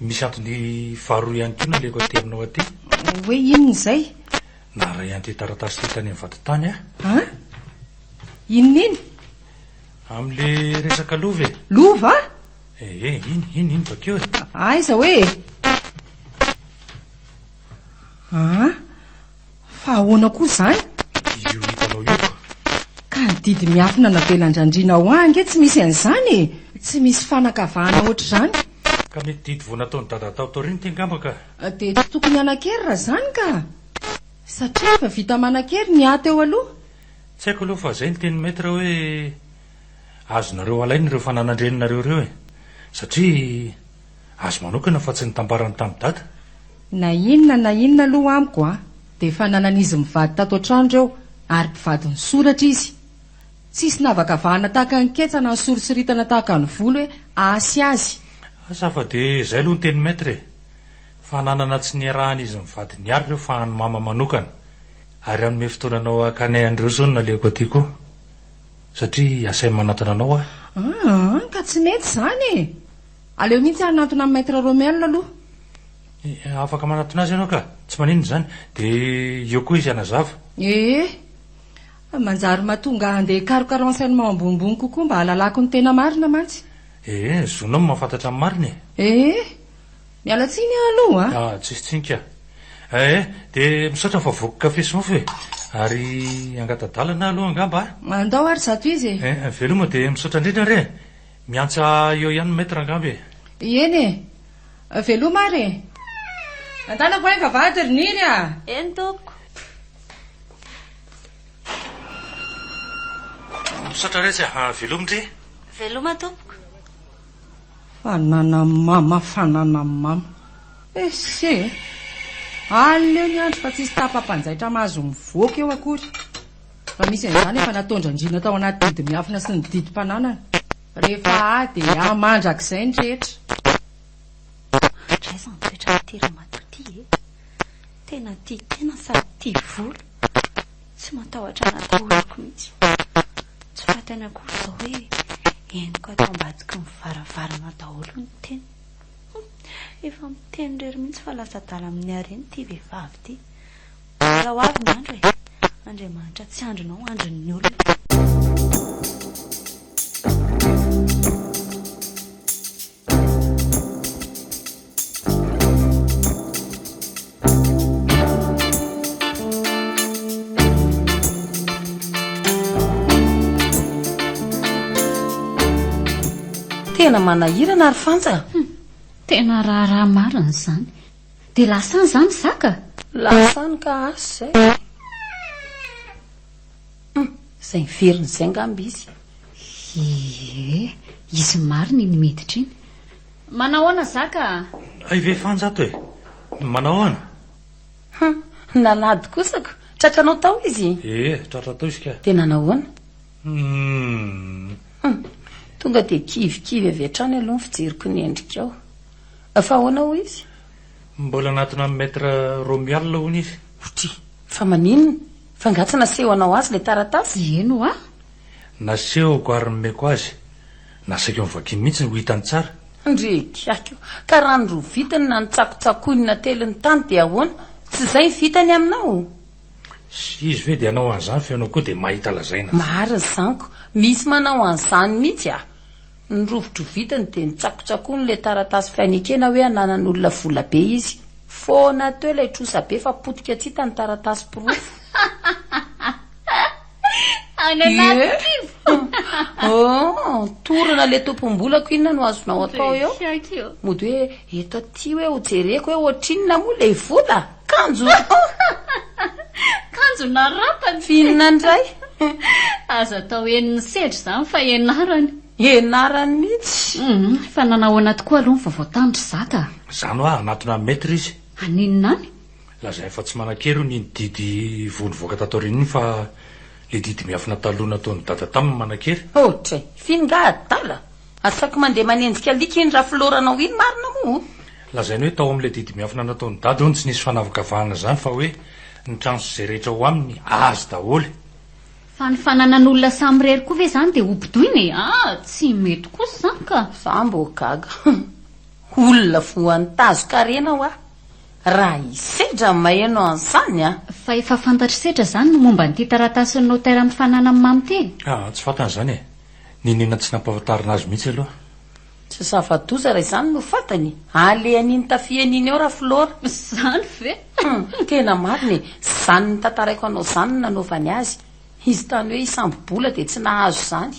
Misy antony faharoa ihany koa na leko aterinao aty. Hoe inona izay? Na ray anty taratasy ty tany amin'ny vatotany Inona iny? Amin'le resaka lova e. Lova? Iny bakeo e. Aiza hoe? Fa ahoana koa izany? Io hitanao io. Ka ny didy miafina navelan-drandriana ho ange tsy misy an'izany e. Tsy misy fanakavahana ohatr' izany. Ka mety didy vao nataony dada tao taoriny ty angamba ka. Dia tsy tokony anakery raha izany ka. Satria efa vita manakery ny ahy teo aloha. Tsy haiko aloha fa izay ny teny metra hoe azonareo alainy ireo fananandreninareo ireo e. Satria azo manokana fa tsy nitambarany tamin'ny dada. Na inona aloha amiko dia efa nanan'izy mivady tato an-trano ireo ary mpivady ny soratra izy. Tsisy navakavahana tahaka ny ketsana ny sorisoritana tahaka ny volo hoe asy azy. Asa fa dia izay aloha ny teny metra e. Fa nanana tsy niarahan'izy mivady ny ary ireo fa ny mama manokana. Ary anome fotoananao akanay andreo zao no naleko aty koa. Satria asay manatona anao ka tsy mety izany e. Aleo mihitsy hanatona amin'ny maître Romain aloha. Afaka manatona azy ianao ka. Tsy maninona izany. Dia eo koa izy anazava. Manjary mahatonga andeha karokaron enseignement ambonimbony kokoa mba hahalalako ny tena marina mantsy. Zonao mahafantatra amin'ny marina miala tsiny aloha tsisy tsinika. Dia misaotra fa voky kafe sy mofo e. Ary angatadalana aloha angamba andao ary zato izy veloma dia misaotra indrindra re. Miantsa eo ihany metra angamba e. Eny e, veloma ary andana voay vavahady ry Niry a. Eny tompoko. Misaotra retsy velomindry. Veloma tompoko. Fanana mama se aleo ny andro fa tsisy tapa-panjaitra mahazo mivoaka eo akory. Fa misy an'izany efa nataondrandrina tao anaty didy miafina sy ny didim-pananana. Rehefa dia amandrak'izay ny rehetra. Draiza mipetra tery matoty tena sady tia volo. Tsy matahotra anaty oloko mihitsy. Tsy fantany akory izao hoe eniko atao ambadiky mivaravarana daholo ny teny. Efa miteny rery mihitsy fa lasa dala amin'ny hareny ty vehivavy ty. Raha ho avy ny andro e. Andriamanitra tsy andronao andron'ny olona. tena manahirana ary fanja. Tena raharaha marina izany. Dia lasany izany zaka. Lasany ka asy izay. Izay miveriny izay ngamba izy. Ie, izy marina iny miditra iny. Manao ahoana zaka? Ay ve fanjato e. Manao ahoana? Nalady kosako. Tratranao tao izy. Tratra tao izy ka. Dia nanao ahoana? Tonga dia kivikivy avy hatrany aloha ny fijeriko ny endrikao. Fa ahoana ho izy? Mbola anatina maître Romuald hono izy. Otry, fa maninona? Fa ngatsy naseho anao azy ilay taratasy? Eno a? Nasehoko ary nomeko azy. Nasaiko mivakiny mihitsy ho hitany tsara. Ndrekako, ka raha ny roa vitany na nitsakotsakoiny na teliny tany dia ahoana? Tsy izay vitany aminao? Izy ve dia anao an'izany fa ianao koa dia mahita lazaina. Marina zaniko, misy manao an'izany mihitsy a. Ny rovotro vitany dia nitsakotsakoiny ilay taratasy fianikena hoe ananan'olona vola be izy. Foana teo ilay trosa be fa potika tsy hita ny taratasy pirofo. Any anaty torana ilay tompom-bolako inona no azonao atao eo? eo. Mody hoe eto aty hoe ho jereko hoe ohatrinona moa ilay vola? Kanjo! Kanjo narapany. Finina indray. Aza atao eniny sedry izany fa enarany. Enarany mihitsy. Fa nanahoana tokoa aloha ny vavao-tandry zaka. Izany hoa anatina maître izy. Aninona any? Lazay fa tsy manan-kery ny didy voanivoaka tato aoriana iny fa le didy miafina taloha nataony dada taminy manan-kery. Ohatray, finga adala. Asako mandeha manenjika alika iny raha filoranao iny marina moa. Lazainy hoe tao amin'ilay didy miafina nataony dada hono tsy nisy fanavakavahana izany fa hoe ny trano sy izay rehetra ho aminy azy daholy. Fa ny fananan'olona samy rery koa ve izany dia hopitoiny? Tsy mety kosa izany ka. Za mbo gaga. Olona voan'ny tazo karena ho raha isedra maheno an'izany a. Fa efa fantatry sedra izany no momba nyity taratasy ny notera mifanana amin'ny mamy teny. Tsy fantan'izany e. Ninona tsy nampahafantarina azy mihitsy aloha. Tsy zava-doza raha izany no fantany. Alehan'iny tafian'iny eo raha filora. Izany ve? Tena marina e. Izany ny tantaraiko anao izany no nanaovany azy. Izy tany hoe isambola dia tsy nahazo izany.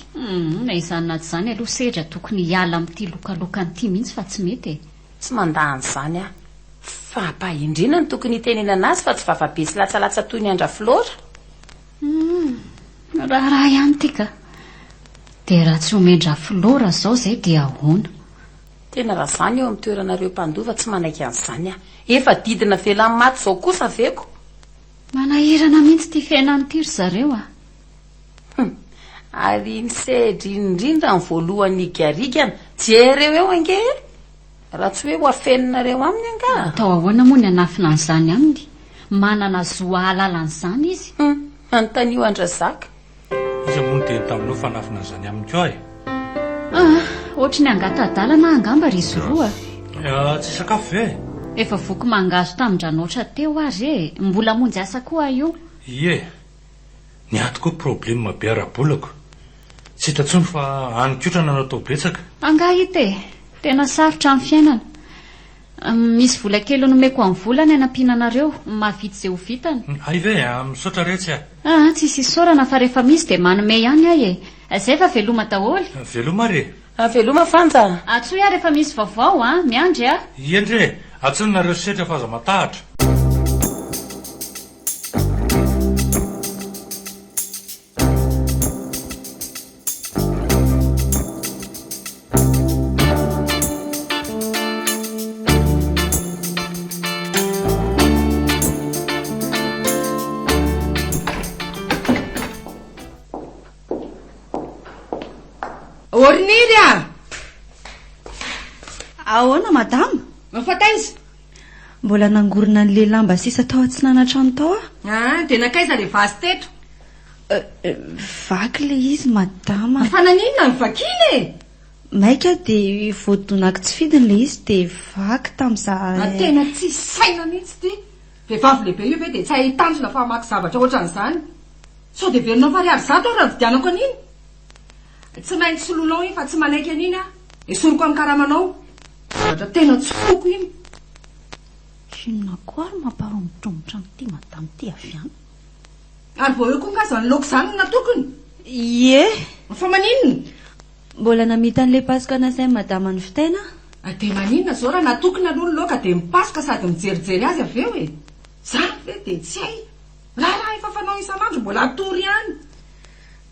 Na izany na tsy izany aloha sedra tokony hiala amin'ity lokalokany ity mihitsy fa tsy mety e. Tsy mandahany izany a. Fampahindrina ny tokony hitenenana azy fa tsy vavabe sy latsalatsa toy ny andra filora. Raha ihany tika. Dia raha tsy homendra filora izao izay dia ahoana? Tena raha izany eo amin'ny toeranareo mpandova tsy manaiky an'izany a. Efa didina velany maty izao kosa veko. Manahirana mihitsy ity fiainan'ity ry zareo a. Ary ny sedry indrindra ny voalohany igarigana jereo eo ange. Raha tsy hoe ho afeninareo aminy anga. Atao ahoana moa ny anafina an'izany aminy? Manana zoa alalan'izany izy. Anontanio Andrazaka. Izy moa no teny taminao fanafina an'izany aminy koa e. Ohatra ny angata-dalana angamba ry izy roa. Tsy sakafo ve? Efa voky mangazo tamin-dranoatra teo azy e. Mbola monjy asa koa io. Ie. Ny ato koa problema be ara-bolako. Tsy hitantsony fa anikotrana natao betsaka. Angahita e. Tena sarotra amin'ny fiainana. Misy vola kely nomeko amin'ny volany anampiananareo. Mahavita izay ho vitany. Ay ve, misaotra retsy a. Tsy misy isaorana fa rehefa misy dia manome ihany ahy e. Izay fa veloma daholo. Veloma re. Veloma fanja. Atsoy aho rehefa misy vaovao miandry a. Iendre, atsononareo sedra fa aza matahatra. Oriniry a! Ahoana madama? Mafataiza? Mbola nangorona n'le lamba sisa tao atsinana trano tao dia nakaiza le vasy teto? Vaky le izy madama. Fanan'inona ny vakiny e? Maika dia voadonako tsy fidiny le izy dia vaky tamin'izaho. Tena tsy saina mihitsy ty. Vehivavy lehibe io ve dia tsy hahitanjona fa mamaky zavatra ohatran'izany. Sao dia verinao fariary zato raha vidianako an'iny. Tsy maintsy solonao iny fa tsy manaiky an'iny a. Esoriko amin'ny karamanao. Zavatra tena tsy foko iny. Inona koa ary mamparomotromotra amin'ity madama ty avy any. Ary vao eo koa ngaza ny laoka izany no natokony. Ie. Fa maninona? mbola namita an'ilay pasoka anasay madama ny fitaina? Dia maninona zao raha natokona aloha ny loaka dia mipasoka sady mijerijery azy avy eo e. Zany ve dia tsy hay. Raha efa fanao isan'andro mbola atory ihany.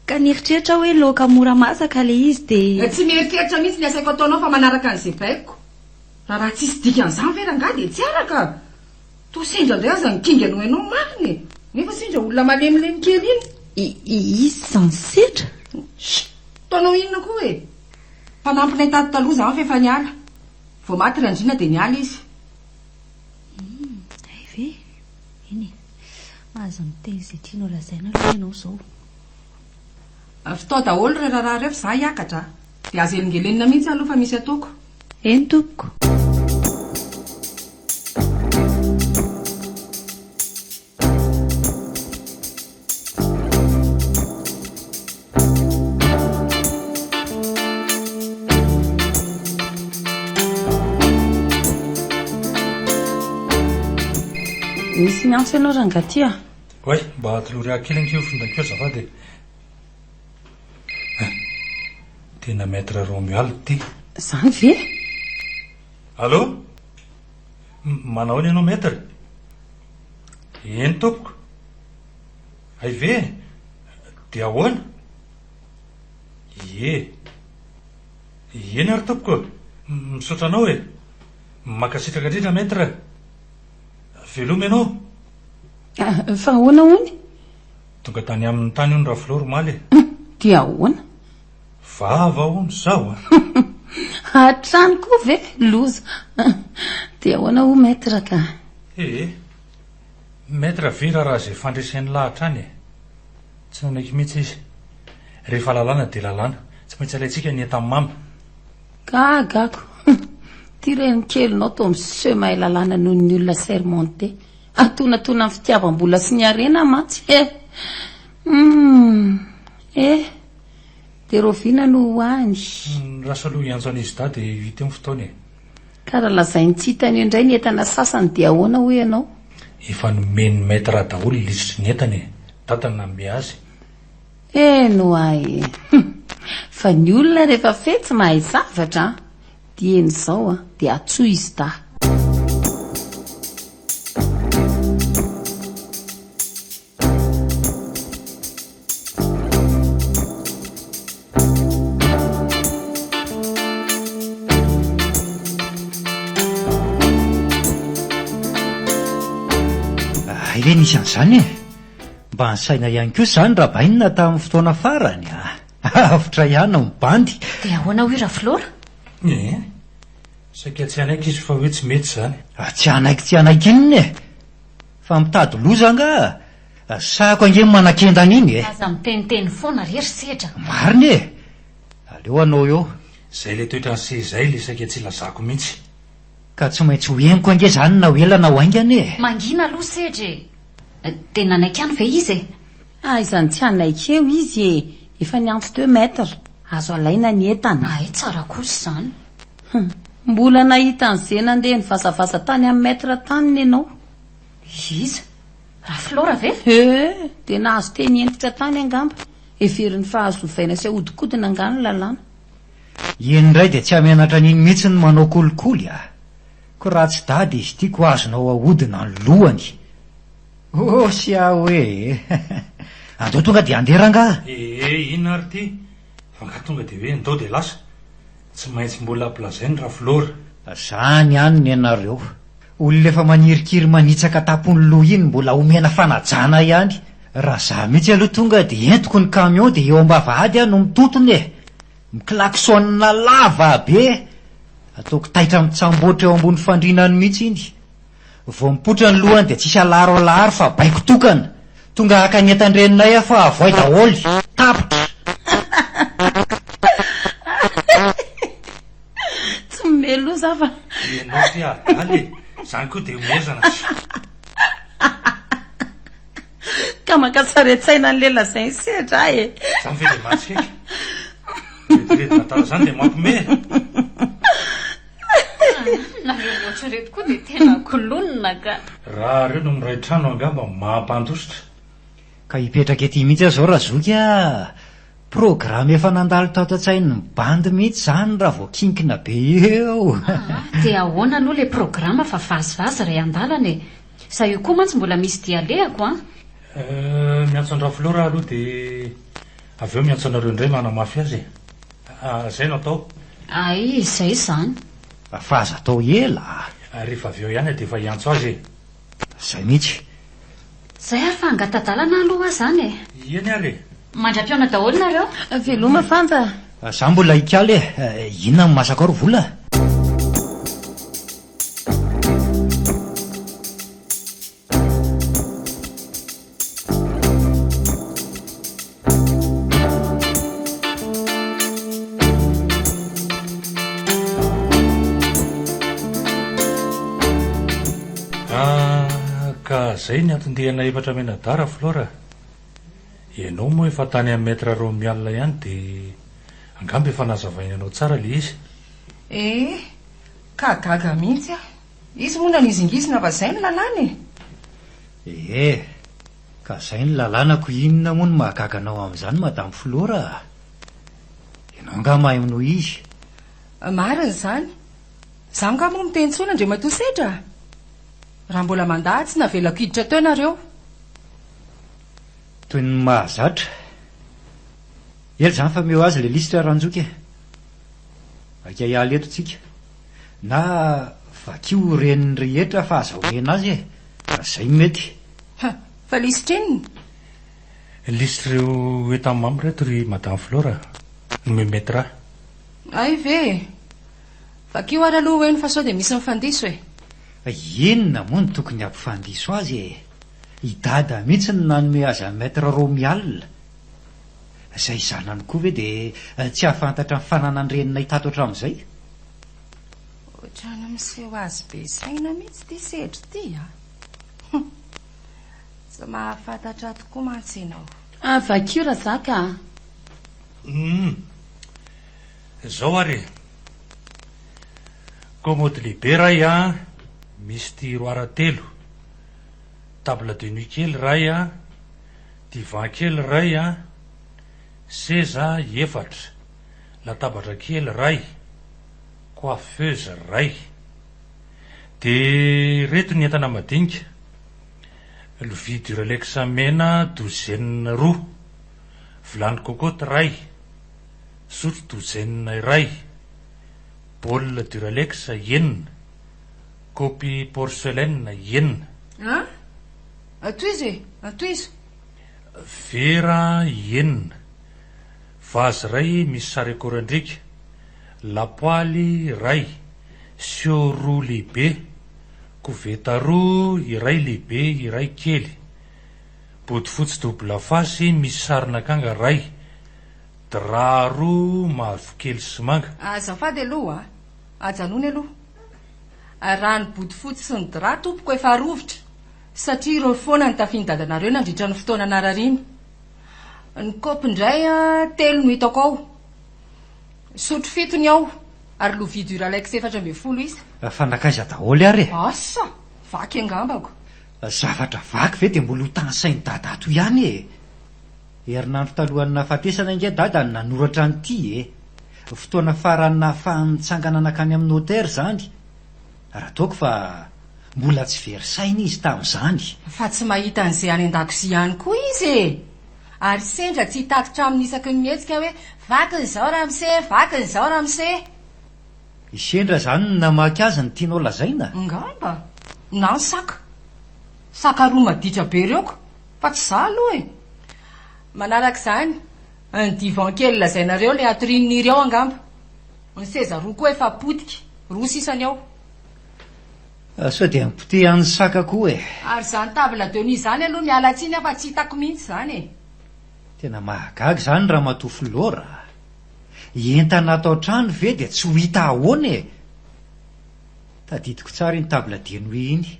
Ka nieritreritra hoe laoka mora masaka ilay izy dia... Tsy mieritreritra mihitsy ny asaiko ataonao fa manaraka an'izay baiko. Raha tsisy dikan'izany ve rangaha dia tsy araka. To sendra indray aza nikinga no ianao mariny. Nefa sendra olona malemilemy kely iny. Izy zany sendra? Taonao inona koa e. Fanampinay tato taloha zany fa efa niala. Vao maty Randriana dia niala izy. Hay ve? Iny. Mahazo miteny izay tianao lazaina aloha ianao izao. Fitao daholo raha rehefa za hiakatra. Dia azo elingelenina mihitsy aloha fa misy ataoko. Eny tompoko. Misy miantso ianao rangaty a? Oay, mba atolory akelany fondakeo zafady. Tena maître Romuald ty. Zany ve? Allô? Manao ny ianao maître? Eny tompoko. Ay ve? Dia ahoana? Eny ary tompoko. Misaotra anao e. Makasitraka indrindra maître. Veloma ianao? Fa ahoana hony? Tonga tany amin'ny tany ony raha Floro maly. Dia ahoana? Vava hony zao a. Hatrany koa ve loza. Dia ahoana ho maître ka? Maître vera raha izay fandresen'ny lahatra any e. Tsy nanaiky mihitsy izy. Rehefa lalàna dia lalàna. Tsy maintsy alaitsika ny etan'ny mamy. Gagako. Tireny kelinao to miseho mahay lalàna noho ny olona sermonté. Atonatona amin'ny fitiavam-bola sy ny arena matsy. Dia Rovina no hoany. Rasa aloha iantso an'izy da dia hita eo ny fotoana e. Ka raha lazainy tsy hitany indray ny entana sasany dia ahoana ho ianao? Efa nomeny maître daholo lisitry ny entany e. Tatany nanome azy. No ay. Fa ny olona rehefa fetsy mahay zavatra dia en'izao dia atsoa izy da. Ile nisy an'izany e. Mba ansaina ihany koa izany raha bainina tamin'ny fotoana farany. Avitra ihany mibandy. Dia ahoana ho ira Flora? Saika tsy anaiky izy fa hoe tsy mety izany. Tsy anaiky inona e. Fa mitady loza nga. Sahako ange manakendana iny e. Aza miteniteny foana rery sedra. Marina e. Aleo anao eo. Zay ilay toetra ny sezay ilay saika tsy lazako mihitsy. Ka tsy maintsy ho henoko ange izany na ho ela na ho aingana e. Mangina aloha sedra e. Dia nanaiky any ve izy e? Izany tsy anaiky eo izy e. Efa niantso teo maître. Azo alaina ny entana. Tsara kosa izany. Mbola nahita an'izay nandeha nivasavasa tany amin'ny maître taniny ianao. Iza? Raha Flora ve? Dia nahazo teny entitra tany angamba. Everiny fahazovaina sy ahodikodina angano lalàna. Eny indray dia tsy hamenatra an'iny mihitsy ny manao kolikoly a. Ko raha tsy dady izy tiako azonao ahodina ny lohany. Sy hoe andao tonga dia andera nga. Inona ary ty? Fa nga tonga dia hoe ndao dia lasa. Tsy maintsy mbola plazainy raha Flora. Zany ihany ny ianareo. Olona efa manirikiry manitsaka tapony loha iny mbola omena fanajana ihany. Raha za mihitsy aloha tonga dia entiko ny camion dia eo ambavahady no mitotony e. Miklaksonna lava be. Ataoko taitra mitsamboatra eo ambony fandrinany mihitsy iny. Vao mipotra ny lohany dia tsisy alaro fa baiko tokana. Tonga haka ny etan-drenonay fa avoay daholy. Tapitra. Tsy melo zava. Ianao ty adaly. Zany koa dia omezana. Ka makasaretsaina ny lela izay sedra e. Zany ve dia matsika. Retina tara izany dia mampime. Nareo ohatrereto koa dia tena kolonina ka. Raha reo no miray trano angamba mampandositra. Ka hipetraka ety mihitsy aho zao raha zoky a. programa efa nandalo tao an-tsainy ny bandy mihitsy zany raha vao kinkina be eo. dia ahoana aloha le programa fa vazivazy ray an-dalana e. Za io koa mantsy mbola misy dialehako a. Miantso andra Flora aloha dia avy eo miantso anareo indray manamafy azy. Zay no atao. Ay, izay zany. Fa aza atao ela. Rehefa avy eo ihany dia efa hiantso azy. Zay mihitsy. Zay ary fa angatadalana aloha zany e. Iany ary. Mandra-piona daholo nareo. Veloma fanta. Za mbola ikaly inona masaka aro vola. Ka zay ny antondehana efatra menadara Flora. Ianao moa efa tany amin'ny maître Romial ihany dia angamba efa nazavaina anao tsara le izy. Ka gaga mihitsy a. Izy moa nanizingizina fa zay ny lalàna e. Ka zay ny lalànako. Inona moa no mahagaganao amin'izany madame Flora? Ianao nga mahay minao izy. Marina zany. Zaho nga moa miteny tsona ndre matosedra. Raha mbola mandatsy na velako hiditra teo nareo. Toy ny mahazatra. Ely zany fa meo azy le lisitra ranjoky e. Aka hialy eto tsika. Na vakio reniny rehetra fa azahoena azy e. Zay mety. Fa lisitra inona? Lisitra ireo etamamy reto ry madame Flora. Nomemetra. Ay ve. Vakio ary aloha hoeno fa sao dia misy mifandiso e. Inona moa no tokony ampifandiso azy e. I dada mihitsy ny nanome azy amin'ny maître Romial. Zay zanany koa ve dia tsy ahafantatra ny fananany renina hitato hatramin'izay? Ohatrany miseho azy be saina mihitsy ty sedry ty a. Tsy mahafantatra tokoa mantsy ianao. Vakio raha zaka. Zao ary. Commode lehibe ray a. Misy tiroara telo. Table de nuit kely ray a. Divan kely ray a. Seza efatra. Latabatra kely ray. Coiffeuse ray. De reto ny entana madinika. Lovia Duralex mena douzaine roa. Vilany cocotte ray. Sotro douzaine ray. Bol Duralex enina. Kopy porcelaine enina. Atoizy. Vera enina. Vazy ray misy sary akorandrika. Lapoaly ray. Sio roa lehibe. Koveta roa, iray lehibe, iray kely. Bodofotsy double face misy sarina kanga ray. Dra roa mavokely sy manga. Azafady aloha ajanony aloha. Rano bodofotsy sy ny dra tompoko efa rovitra. Satria ireo foana ny tafian-dadanareo nandritra ny fotoana narariny. Ny kopy indray 3 no hitako ao. Sotro 7 ny ao. Ary lovia Duralex 420 izy. Fanakaiza daholo ary e. Asa, vaky angambako. Zavatra vaky ve dia mbola ho tany-sainy dada ato ihany e. Herinandro talohan'ny nahafatesana inge dada ny nanoratra an'ity e. Fotoana farany nahafahany nitsangana nakany amin'ny hôtely zany. Raha taoko fa mbola tsy very saina izy tamin'izany. Fa tsy mahita an'izay any an-dakozia ihany koa izy e. Ary sendra tsy hitatotra amin'ny isaky ny mihetsika hoe vakin'izao ramose. Isendra zany ny namaky azy ny tianao lazaina. Ngamba, na ny saka roa maditra be reoko, fa tsy za aloha e. Manaraka izany, ny divan kely lazainareo le atorinin'ireo ao angamba. Ny seza roa koa efa potika, roa sisany ao. Sao dia mipotehany saka koa e. Ary zany table de nuit zany aloha mialatsiny afa tsy hitako mihitsy zany e. Tena mahagaga zany raha matofy lora. Entana atao trano ve dia tsy ho hita ahoana e. Tadidiko tsara iny table de nuit iny.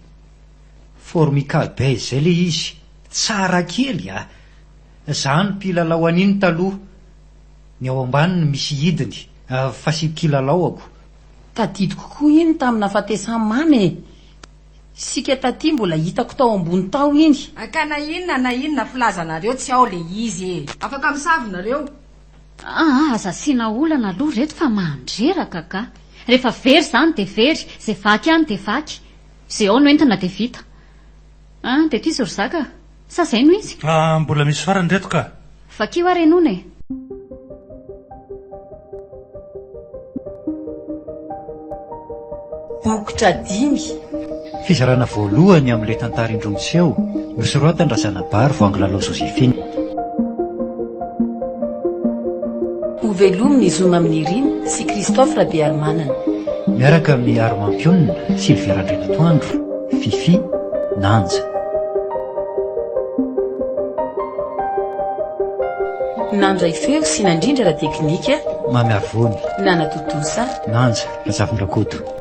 Formica beige zay le izy. Tsara kely a. Zany mpilalao an'iny taloha. Ny ao ambaniny misy hidiny. Fa sy mpilalao ako. Tadidiko koa iny tamina fatesany mamy. Sika taty mbola hitako tao ambony tao iny. Ka na inona filazanareo tsy ao le izy e. Afaka misavonareo. aza siana olana aloha reto fa mandreraka ka. Rehefa very zany de very, zay vaky any de vaky, zay ao no entana de vita. De ty zory zaka, sa zay no izy? Mbola misy farany reto ka. Vakio ary enona e. Bokotra 5. Fizarana voalohany amin'ilay tantara indromiseho nosoratany Razanabary voangilalao Joséphine. Ovelominy Zoma Aminirina sy Christophe Rabearmanana. Miaraka amin'ny Armampionina, Sylvia Randrinatoandro, Fifi, Nanja. Nandray feo sy nandrindra ra teknika Mamy Arvony, Nana Totosa, Nanja Razavindrakoto.